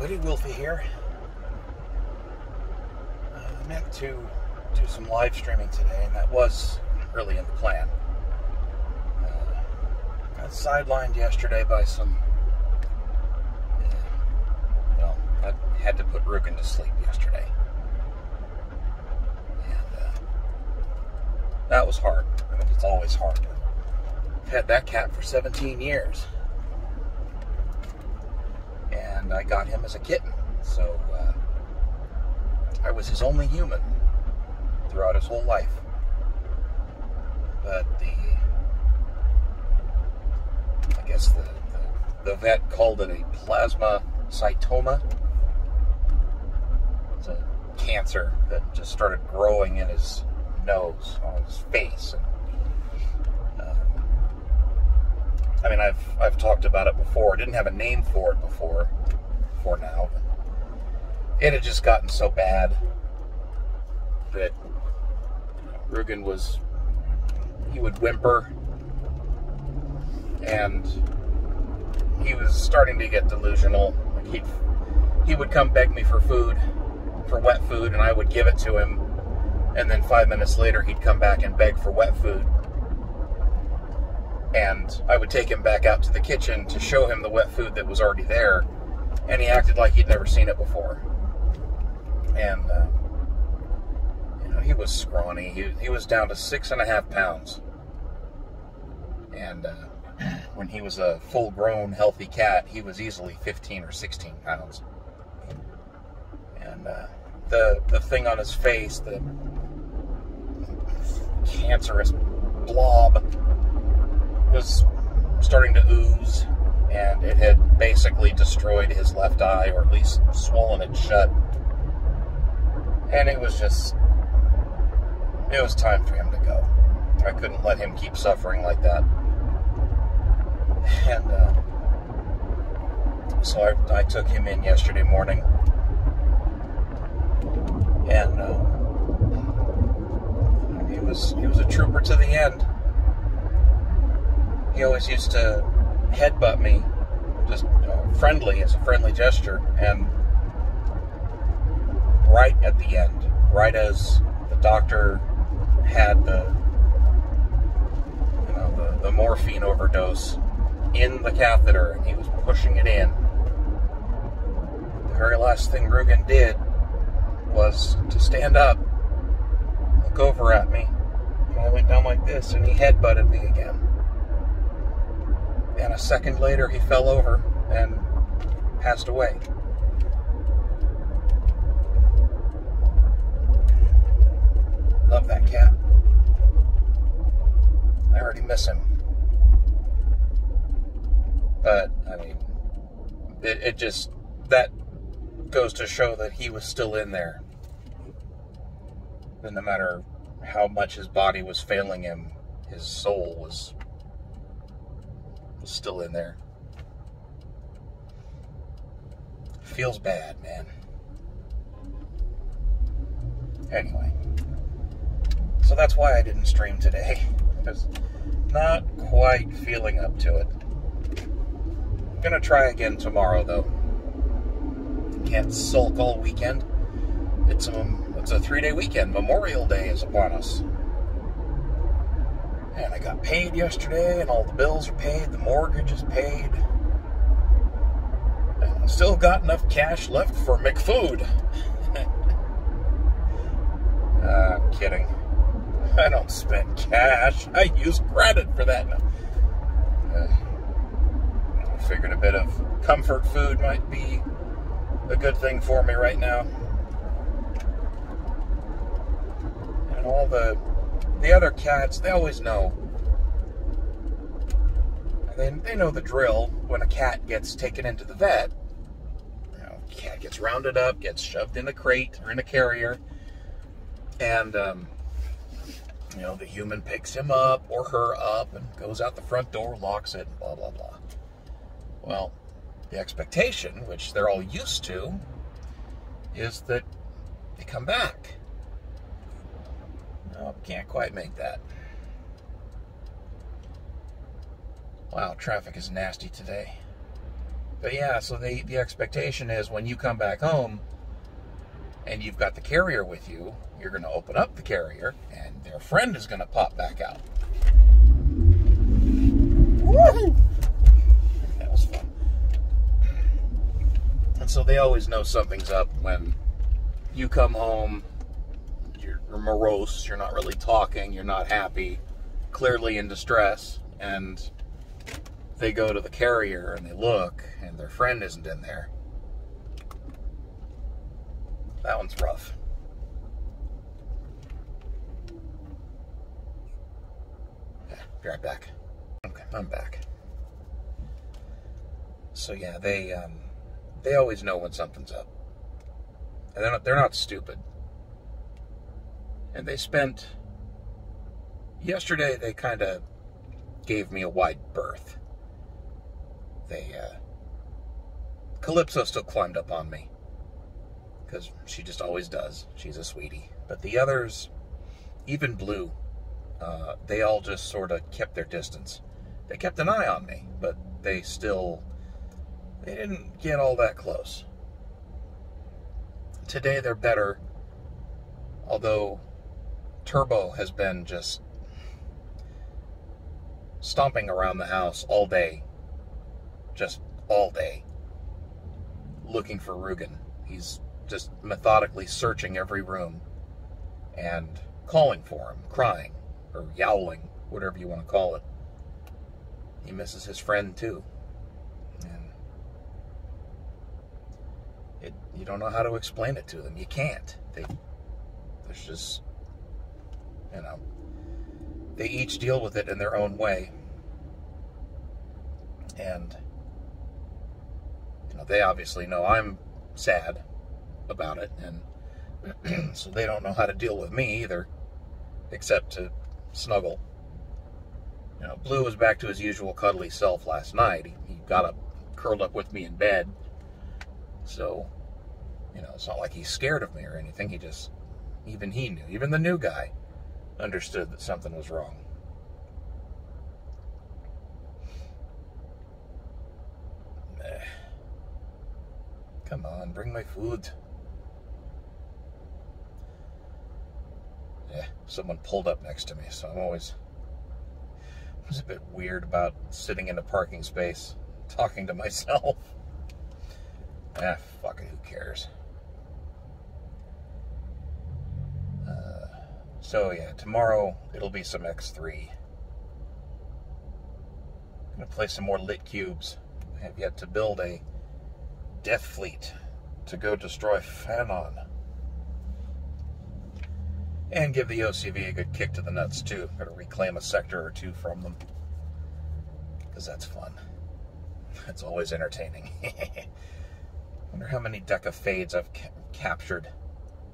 everybody, Wolfie here. I meant to do some live streaming today, and that was really in the plan. Got sidelined yesterday by some... well, I had to put Rugen to sleep yesterday. And that was hard. I mean, it's always hard. I've had that cat for 17 years. And I got him as a kitten, so I was his only human throughout his whole life. But I guess the vet called it a plasmacytoma. It's a cancer that just started growing in his nose, on his face. I mean, I've talked about it before. I didn't have a name for it before now. But it had just gotten so bad that Rugen he would whimper, and he was starting to get delusional. Like he would come beg me for food, for wet food, and I would give it to him, and then 5 minutes later he'd come back and beg for wet food. And I would take him back out to the kitchen to show him the wet food that was already there, and he acted like he'd never seen it before. And he was scrawny. He was down to 6.5 pounds. And when he was a full-grown, healthy cat, he was easily 15 or 16 pounds. And the thing on his face, the cancerous blob, was starting to ooze, and it had basically destroyed his left eye, or at least swollen it shut. And it was time for him to go. I couldn't let him keep suffering like that. And so I took him in yesterday morning, and he was a trooper to the end. He always used to headbutt me, just friendly, as a friendly gesture, and right at the end, right as the doctor had the morphine overdose in the catheter, and he was pushing it in, the very last thing Rugen did was to stand up, look over at me, and I went down like this, and he headbutted me again. And a second later, he fell over and passed away. Love that cat. I already miss him. But, I mean, it just, that goes to show that he was still in there. And no matter how much his body was failing him, his soul was still in there. Feels bad, man. Anyway, so that's why I didn't stream today. I was not quite feeling up to it. I'm gonna try again tomorrow, though. Can't sulk all weekend. It's a 3-day weekend. Memorial Day is upon us. And I got paid yesterday, and all the bills are paid, the mortgage is paid. And I still got enough cash left for McFood. I'm kidding. I don't spend cash. I use credit for that. I figured a bit of comfort food might be a good thing for me right now. And all the other cats, they always know. They know the drill when a cat gets taken into the vet. Cat gets rounded up, gets shoved in a crate or in a carrier, and the human picks him up or her up and goes out the front door, locks it, blah, blah, blah. Well, the expectation, which they're all used to, is that they come back. No, can't quite make that. Wow, traffic is nasty today. But yeah, so the expectation is when you come back home and you've got the carrier with you, you're going to open up the carrier and their friend is going to pop back out. Woo! That was fun. And so they always know something's up when you come home, you're morose, you're not really talking, you're not happy, clearly in distress, and they go to the carrier and they look and their friend isn't in there. That one's rough. Yeah, be right back. Okay, I'm back. So yeah, they always know when something's up. And they're not stupid. And yesterday they kind of gave me a wide berth. Calypso still climbed up on me, because she just always does. She's a sweetie. But the others, even Blue, they all just sort of kept their distance. They kept an eye on me, but they didn't get all that close. Today they're better, although Turbo has been just stomping around the house all day, just all day, looking for Rugen. He's just methodically searching every room and calling for him, crying, or yowling, whatever you want to call it. He misses his friend too. And you don't know how to explain it to them. You can't. There's just, they each deal with it in their own way. And they obviously know I'm sad about it, and so they don't know how to deal with me either, except to snuggle. Blue was back to his usual cuddly self last night. He got up, curled up with me in bed, so, it's not like he's scared of me or anything. Even he knew, even the new guy understood that something was wrong. Come on, bring my food. Yeah, someone pulled up next to me, so I was a bit weird about sitting in a parking space, talking to myself. Fuck it, who cares? So yeah, tomorrow it'll be some X3. I'm gonna play some more lit cubes. I have yet to build a Death Fleet to go destroy Fanon. And give the OCV a good kick to the nuts too. Gotta reclaim a sector or two from them, because that's fun. That's always entertaining. Wonder how many Deca Fades I've captured.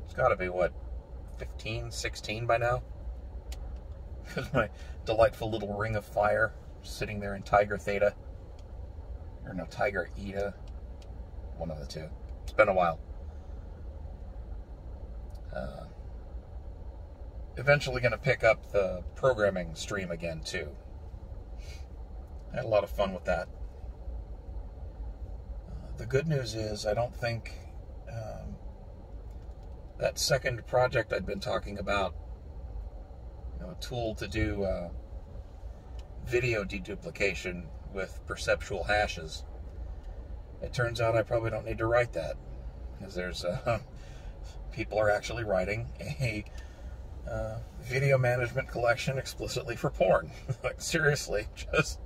It's gotta be, what, 15, 16 by now? Because my delightful little ring of fire sitting there in Tiger Theta. Or no, Tiger Eta. One of the two. It's been a while. Eventually going to pick up the programming stream again, too. I had a lot of fun with that. The good news is I don't think that second project I'd been talking about, a tool to do video deduplication with perceptual hashes, it turns out I probably don't need to write that, because there's people are actually writing a video management collection explicitly for porn. Like, seriously, just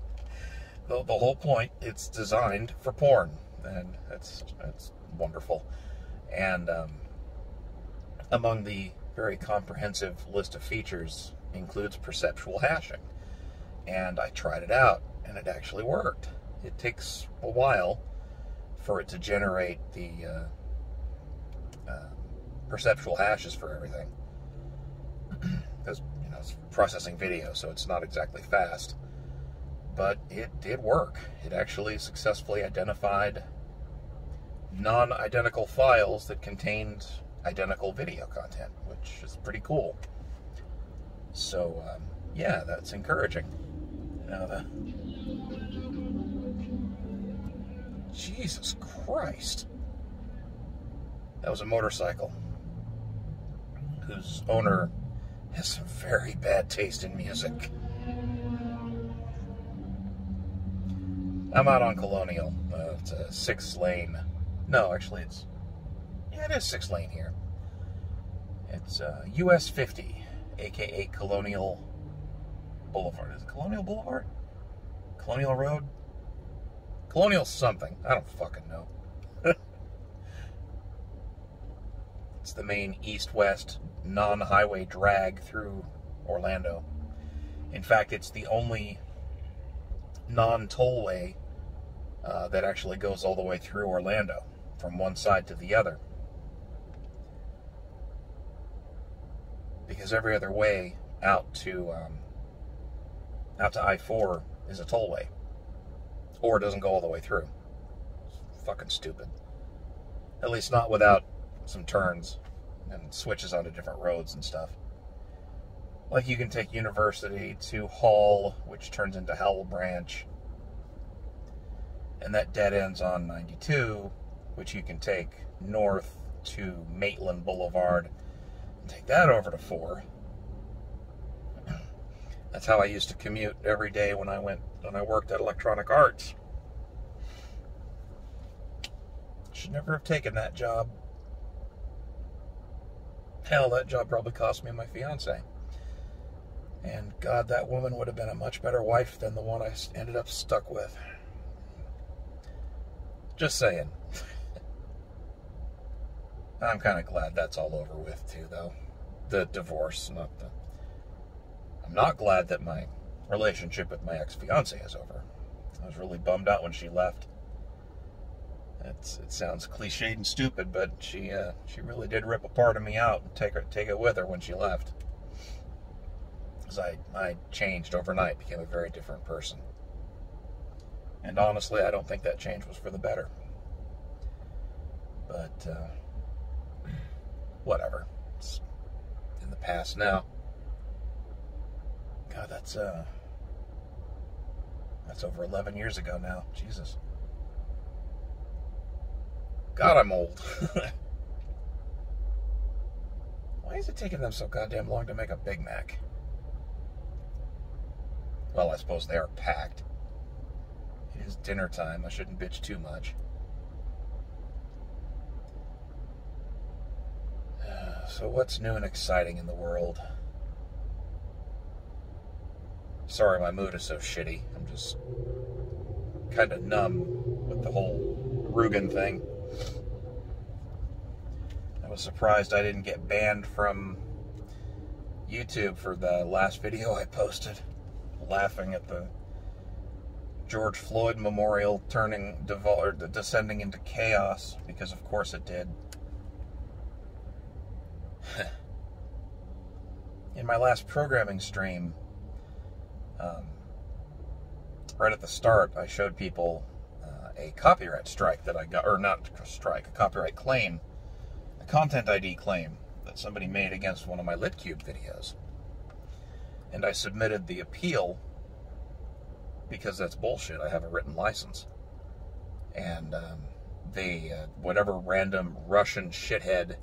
the whole point, it's designed for porn, and that's wonderful. And among the very comprehensive list of features includes perceptual hashing, and I tried it out, and it actually worked. It takes a while for it to generate the perceptual hashes for everything, because it's processing video, so it's not exactly fast, but it did work. It actually successfully identified non-identical files that contained identical video content, which is pretty cool. So yeah, that's encouraging. Jesus Christ. That was a motorcycle whose owner has some very bad taste in music. I'm out on Colonial. It's a 6-lane. No, actually it is 6-lane here. It's US 50, aka Colonial Boulevard. Is it Colonial Boulevard? Colonial Road? Colonial something. I don't fucking know. It's the main east-west non-highway drag through Orlando. In fact, it's the only non-tollway that actually goes all the way through Orlando, from one side to the other. Because every other way out to I-4 is a tollway, or it doesn't go all the way through. It's fucking stupid. At least not without some turns and switches onto different roads and stuff. Like you can take University to Hall, which turns into Howell Branch, and that dead ends on 92, which you can take north to Maitland Boulevard and take that over to 4. That's how I used to commute every day when I worked at Electronic Arts. Should never have taken that job. Hell, that job probably cost me my fiance. And God, that woman would have been a much better wife than the one I ended up stuck with. Just saying. I'm kind of glad that's all over with, too, though. The divorce, I'm not glad that my relationship with my ex-fiance is over. I was really bummed out when she left. It sounds cliched and stupid, but she really did rip a part of me out and take it with her when she left. Because I changed overnight, became a very different person. And honestly, I don't think that change was for the better. But, whatever. It's in the past now. God, that's over 11 years ago now. Jesus. God, I'm old. Why is it taking them so goddamn long to make a Big Mac? Well, I suppose they are packed. It is dinner time. I shouldn't bitch too much. So what's new and exciting in the world? Sorry my mood is so shitty. I'm just kind of numb with the whole Rugen thing. I was surprised I didn't get banned from YouTube for the last video I posted, laughing at the George Floyd memorial descending into chaos, because of course it did. In my last programming stream, right at the start, I showed people a copyright strike that I got, or not a strike, a copyright claim, a content ID claim that somebody made against one of my LitCube videos. And I submitted the appeal because that's bullshit. I have a written license. And whatever random Russian shithead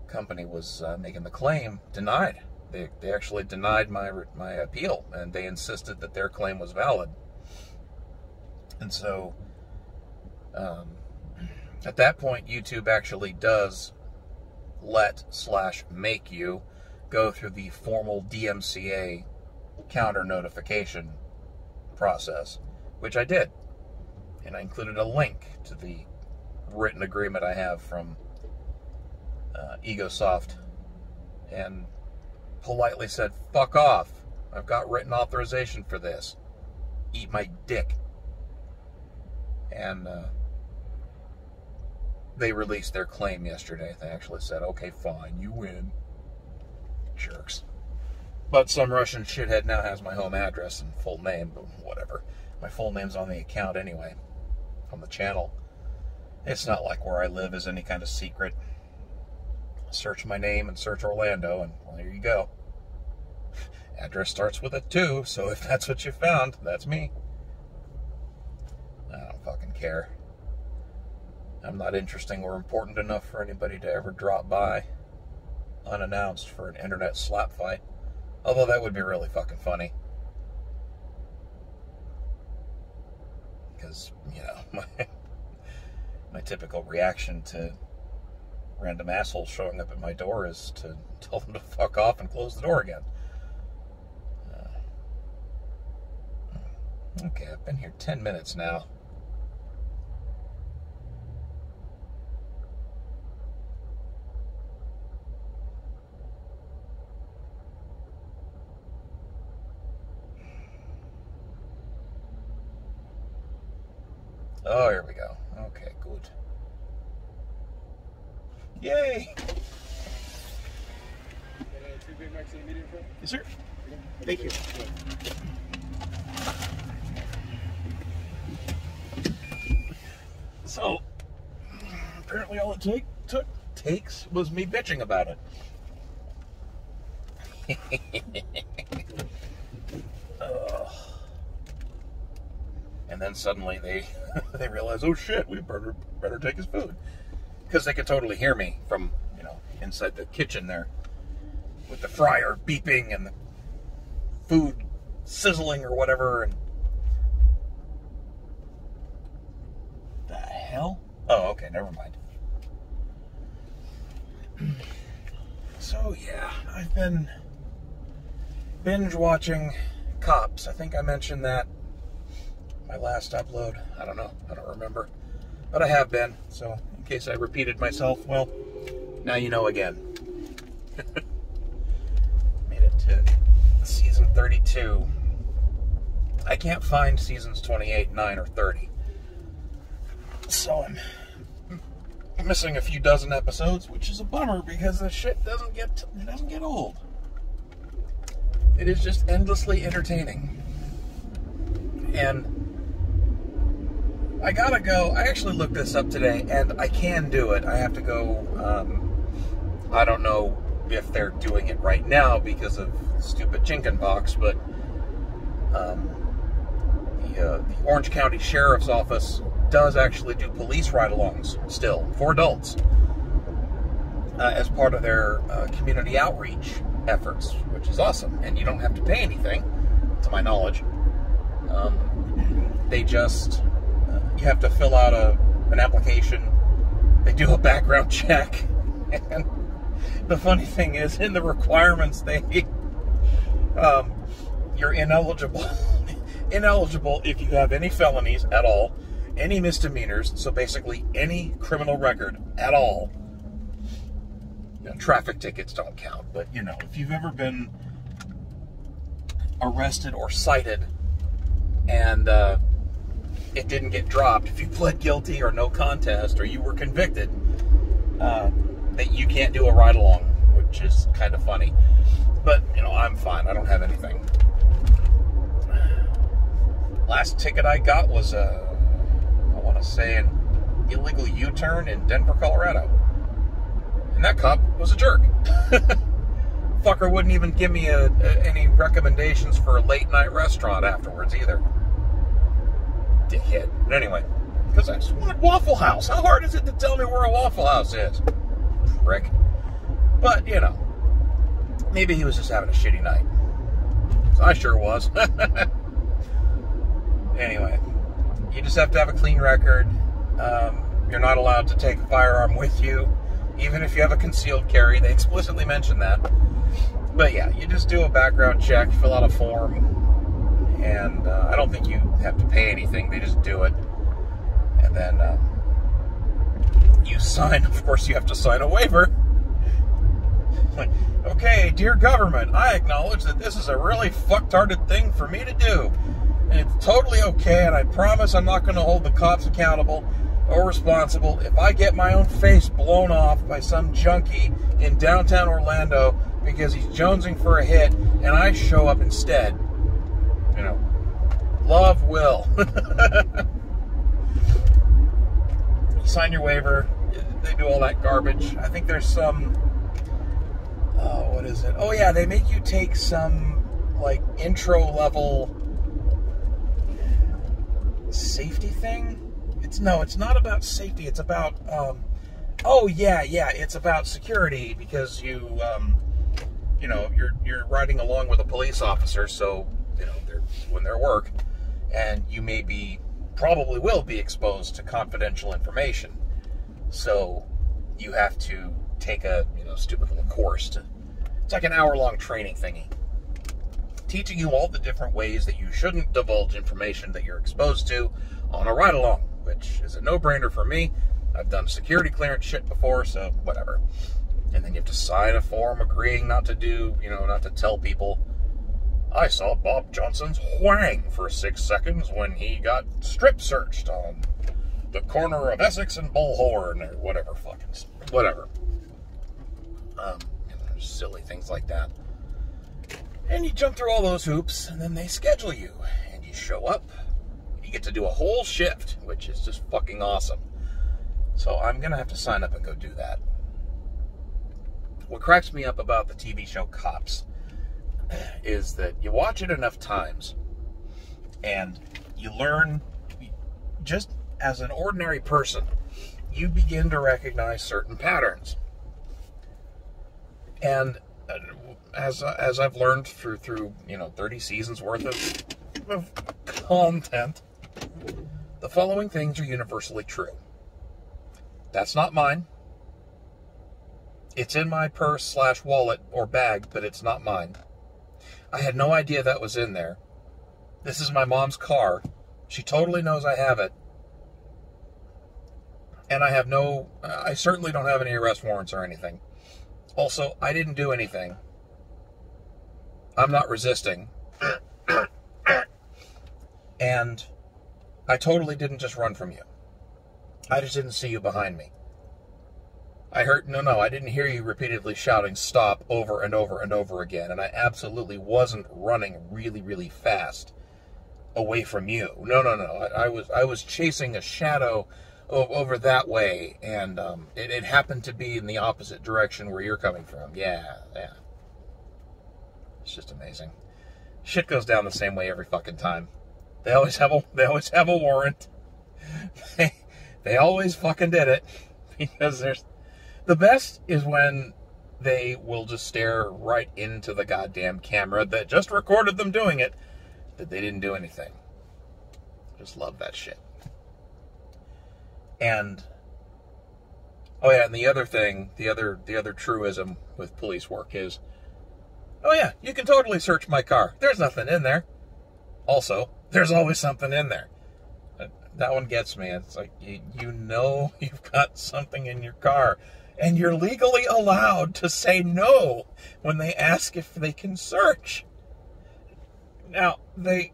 company was making the claim denied. They actually denied my appeal, and they insisted that their claim was valid. And so, at that point, YouTube actually does make you go through the formal DMCA counter notification process, which I did. And I included a link to the written agreement I have from EgoSoft, and politely said, fuck off. I've got written authorization for this. Eat my dick. And they released their claim yesterday. They actually said, okay, fine, you win. Jerks. But some Russian shithead now has my home address and full name, but whatever. My full name's on the account anyway, on the channel. It's not like where I live is any kind of secret. Search my name and search Orlando, and well, there you go. Address starts with a 2, so if that's what you found, that's me. I don't fucking care. I'm not interesting or important enough for anybody to ever drop by unannounced for an internet slap fight. Although that would be really fucking funny. Because, you know, my typical reaction to random assholes showing up at my door is to tell them to fuck off and close the door again. Okay, I've been here 10 minutes now. Oh, here we go. Okay, good. Yay! Two Big Macs and a medium fry? Yes, sir. Thank you. So, apparently all it takes was me bitching about it. And then suddenly they realize, oh shit, we better take his food. Because they could totally hear me from, you know, inside the kitchen there. With the fryer beeping and the food sizzling or whatever. And the hell? Oh, okay, never mind. So yeah, I've been binge watching Cops. I think I mentioned that my last upload. I don't know. I don't remember. But I have been. So in case I repeated myself, well, now you know again. Made it to season 32. I can't find seasons 28, 9, or 30. So I'm missing a few dozen episodes, which is a bummer because the shit doesn't get old. It is just endlessly entertaining. And I gotta go. I actually looked this up today, and I can do it. I have to go. I don't know if they're doing it right now because of stupid chickenpox, but the Orange County Sheriff's Office does actually do police ride-alongs still for adults as part of their community outreach efforts, which is awesome. And you don't have to pay anything, to my knowledge. They just you have to fill out an application. They do a background check, and the funny thing is, in the requirements, you're ineligible if you have any felonies at all, any misdemeanors, so basically any criminal record at all. You know, traffic tickets don't count, but you know, if you've ever been arrested or cited and it didn't get dropped, if you pled guilty or no contest, or you were convicted, that you can't do a ride-along, which is kind of funny. But, you know, I'm fine. I don't have anything. Last ticket I got was, I want to say, an illegal U-turn in Denver, Colorado. And that cop was a jerk. Fucker wouldn't even give me any recommendations for a late-night restaurant afterwards, either. Dickhead. But anyway, because I just wanted Waffle House. How hard is it to tell me where a Waffle House is? Prick. But, you know, maybe he was just having a shitty night. I sure was. Anyway, you just have to have a clean record. You're not allowed to take a firearm with you, even if you have a concealed carry. They explicitly mention that. But yeah, you just do a background check, fill out a form, and I don't think you have to pay anything. They just do it. And then you sign. Of course, you have to sign a waiver. Like, okay, dear government, I acknowledge that this is a really fucktarded thing for me to do. And it's totally okay, and I promise I'm not going to hold the cops accountable or responsible if I get my own face blown off by some junkie in downtown Orlando because he's jonesing for a hit, and I show up instead. You know, love will. You sign your waiver. They do all that garbage. I think there's some... what is it? Oh, yeah, they make you take some, like, intro-level safety thing. it's not about safety. It's about, oh yeah, it's about security because you know, you're riding along with a police officer, so, you know, they're doing their work, and you probably will be exposed to confidential information. So you have to take a, you know, stupid little course it's like an hour-long training thingy, teaching you all the different ways that you shouldn't divulge information that you're exposed to on a ride-along, which is a no-brainer for me. I've done security clearance shit before, so whatever. And then you have to sign a form agreeing not to do, you know, not to tell people, I saw Bob Johnson's whang for 6 seconds when he got strip searched on the corner of Essex and Bullhorn, or whatever whatever. You know, silly things like that. And you jump through all those hoops, and then they schedule you, and you show up. You get to do a whole shift, which is just fucking awesome. So I'm going to have to sign up and go do that. What cracks me up about the TV show Cops is that you watch it enough times, and you learn, just as an ordinary person, you begin to recognize certain patterns. And as I've learned through you know, 30 seasons worth of content, the following things are universally true. That's not mine. It's in my purse / wallet or bag, but it's not mine. I had no idea that was in there. This is my mom's car. She totally knows I have it. And I certainly don't have any arrest warrants or anything. Also, I didn't do anything. I'm not resisting. And I totally didn't just run from you. I just didn't see you behind me. I didn't hear you repeatedly shouting stop over and over and over again, and I absolutely wasn't running really, really fast away from you. No. I was chasing a shadow over that way, and it happened to be in the opposite direction where you're coming from. Yeah. It's just amazing. Shit goes down the same way every fucking time. They always have a warrant. They always fucking did it, because the best is when they will just stare right into the goddamn camera that just recorded them doing it, that they didn't do anything. Just love that shit. And oh yeah, and the other thing, the other truism with police work is, oh yeah, you can totally search my car. There's nothing in there. Also, there's always something in there. That one gets me. It's like, you know you've got something in your car, and you're legally allowed to say no when they ask if they can search. Now, they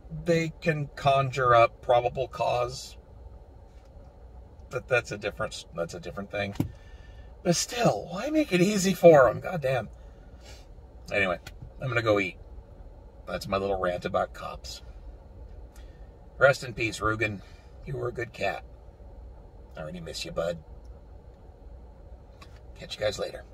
can conjure up probable cause. That's a different thing. But still, why make it easy for them? Goddamn. Anyway, I'm gonna go eat. That's my little rant about cops. Rest in peace, Rugen. You were a good cat. I already miss you, bud. Catch you guys later.